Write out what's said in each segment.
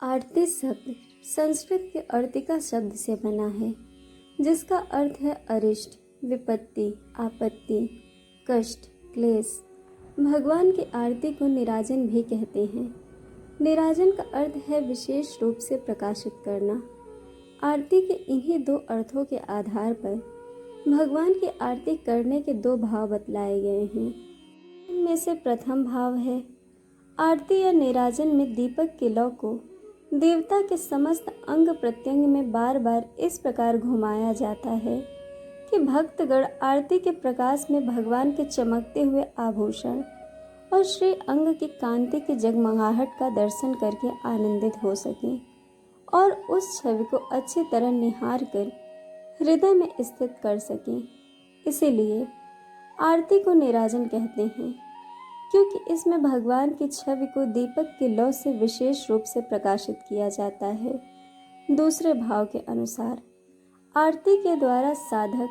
आरती शब्द संस्कृत के अर्तिका शब्द से बना है, जिसका अर्थ है अरिष्ट, विपत्ति, आपत्ति, कष्ट, क्लेश। भगवान की आरती को निराजन भी कहते हैं। निराजन का अर्थ है विशेष रूप से प्रकाशित करना। आरती के इन्हीं दो अर्थों के आधार पर भगवान की आरती करने के दो भाव बतलाए गए हैं। इनमें से प्रथम भाव है, आरती या निराजन में दीपक की लौ को देवता के समस्त अंग प्रत्यंग में बार बार इस प्रकार घुमाया जाता है कि भक्तगण आरती के प्रकाश में भगवान के चमकते हुए आभूषण और श्री अंग की कांति की जगमगाहट का दर्शन करके आनंदित हो सकें और उस छवि को अच्छी तरह निहार कर हृदय में स्थित कर सकें। इसीलिए आरती को निराजन कहते हैं, क्योंकि इसमें भगवान की छवि को दीपक की लौ से विशेष रूप से प्रकाशित किया जाता है। दूसरे भाव के अनुसार आरती के द्वारा साधक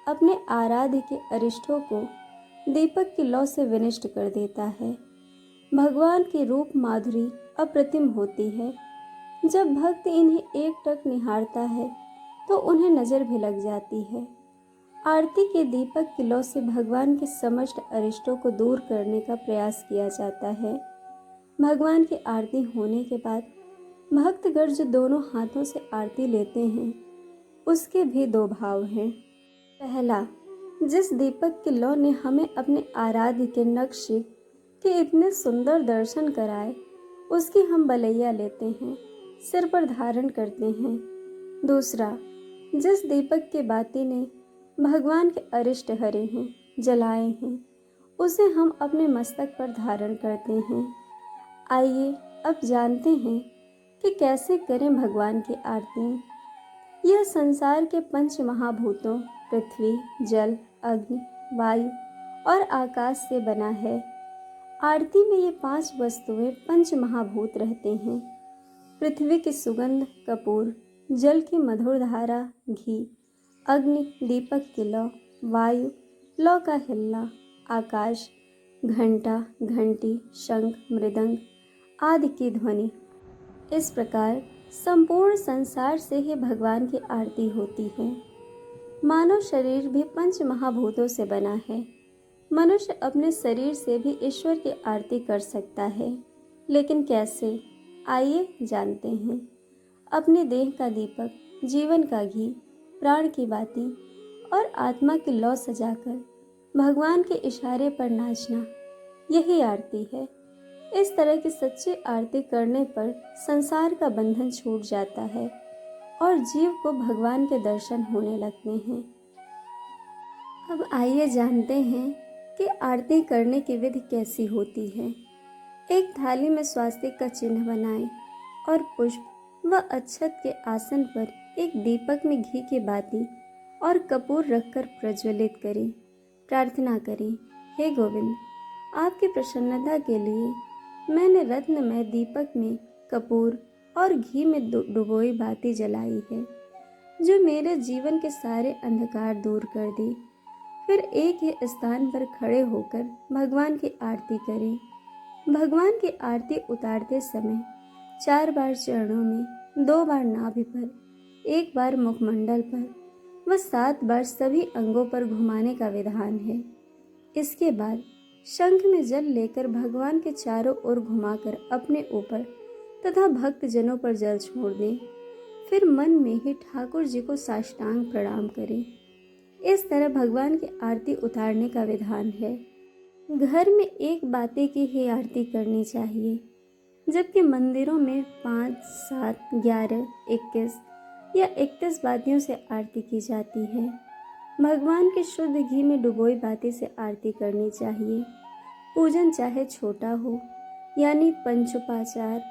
अपने आराध्य के अरिष्टों को दीपक की लौ से विनष्ट कर देता है। भगवान की रूप माधुरी अप्रतिम होती है। जब भक्त इन्हें एकटक निहारता है तो उन्हें नजर भी लग जाती है। आरती के दीपक की लौ से भगवान के समस्त अरिष्टों को दूर करने का प्रयास किया जाता है। भगवान की आरती होने के बाद भक्तगण जो दोनों हाथों से आरती लेते हैं, उसके भी दो भाव हैं। पहला, जिस दीपक की लौ ने हमें अपने आराध्य के नक्शे के इतने सुंदर दर्शन कराए, उसकी हम बलैया लेते हैं, सिर पर धारण करते हैं। दूसरा, जिस दीपक की बाती ने भगवान के अरिष्ट हरे हैं, जलाए हैं, उसे हम अपने मस्तक पर धारण करते हैं। आइए अब जानते हैं कि कैसे करें भगवान की आरती। यह संसार के पंच महाभूतों पृथ्वी, जल, अग्नि, वायु और आकाश से बना है। आरती में ये पांच वस्तुएं पंच महाभूत रहते हैं। पृथ्वी की सुगंध कपूर, जल की मधुर धारा घी, अग्नि दीपक की लौ, वायु लौ का हिलना, आकाश घंटा, घंटी, शंख, मृदंग आदि की ध्वनि। इस प्रकार संपूर्ण संसार से ही भगवान की आरती होती है। मानव शरीर भी पंच महाभूतों से बना है। मनुष्य अपने शरीर से भी ईश्वर की आरती कर सकता है, लेकिन कैसे? आइए जानते हैं। अपने देह का दीपक, जीवन का घी, प्राण की बाती और आत्मा की लौ सजाकर भगवान के इशारे पर नाचना, यही आरती है। इस तरह की सच्ची आरती करने पर संसार का बंधन छूट जाता है और जीव को भगवान के दर्शन होने लगते हैं। अब आइए जानते हैं कि आरती करने की विधि कैसी होती है। एक थाली में स्वास्तिक का चिन्ह बनाएं और पुष्प व अक्षत के आसन पर एक दीपक में घी की बाती और कपूर रखकर प्रज्वलित करें। प्रार्थना करें, हे गोविंद, आपकी प्रसन्नता के लिए मैंने रत्नमय दीपक में कपूर और घी में डुबोई बाती जलाई है, जो मेरे जीवन के सारे अंधकार दूर कर दे। फिर एक ही स्थान पर खड़े होकर भगवान की आरती करें। भगवान की आरती उतारते समय 4 बार चरणों में, 2 बार नाभि पर, 1 बार मुखमंडल पर व 7 बार सभी अंगों पर घुमाने का विधान है। इसके बाद शंख में जल लेकर भगवान के चारों ओर घुमाकर अपने ऊपर तथा भक्तजनों पर जल छोड़ दें। फिर मन में ही ठाकुर जी को साष्टांग प्रणाम करें। इस तरह भगवान की आरती उतारने का विधान है। घर में एक बाती की ही आरती करनी चाहिए, जबकि मंदिरों में 5, 7, 11, 21 या 31 बातियों से आरती की जाती है। भगवान के शुद्ध घी में डुबोई बाती से आरती करनी चाहिए। पूजन चाहे छोटा हो यानी पंचोपचार,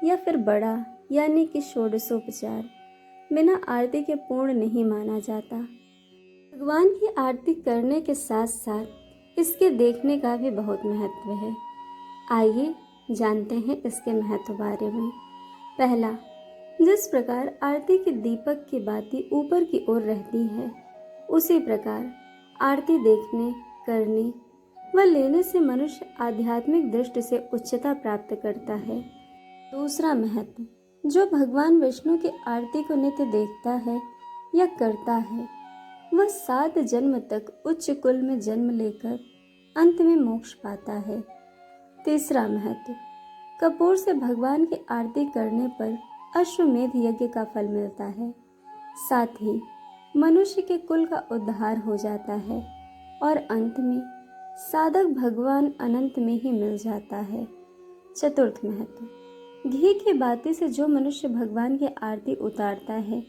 या फिर बड़ा यानी कि षोडशोपचार, बिना आरती के पूर्ण नहीं माना जाता। भगवान की आरती करने के साथ साथ इसके देखने का भी बहुत महत्व है। आइए जानते हैं इसके महत्व बारे में। पहला, जिस प्रकार आरती के दीपक की बाती ऊपर की ओर रहती है, उसी प्रकार आरती देखने, करने व लेने से मनुष्य आध्यात्मिक दृष्टि से उच्चता प्राप्त करता है। दूसरा महत्व, जो भगवान विष्णु की आरती को नित्य देखता है या करता है, वह 7 जन्म तक उच्च कुल में जन्म लेकर अंत में मोक्ष पाता है। तीसरा महत्व, कपूर से भगवान की आरती करने पर अश्वमेध यज्ञ का फल मिलता है। साथ ही मनुष्य के कुल का उद्धार हो जाता है और अंत में साधक भगवान अनंत में ही मिल जाता है। चतुर्थ महत्व, घी की बाती से जो मनुष्य भगवान की आरती उतारता है,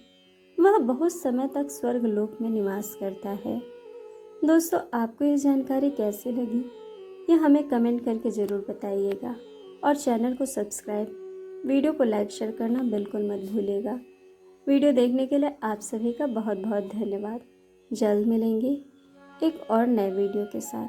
वह बहुत समय तक स्वर्ग लोक में निवास करता है। दोस्तों, आपको ये जानकारी कैसी लगी, ये हमें कमेंट करके ज़रूर बताइएगा और चैनल को सब्सक्राइब, वीडियो को लाइक शेयर करना बिल्कुल मत भूलिएगा। वीडियो देखने के लिए आप सभी का बहुत बहुत धन्यवाद। जल्द मिलेंगे एक और नए वीडियो के साथ।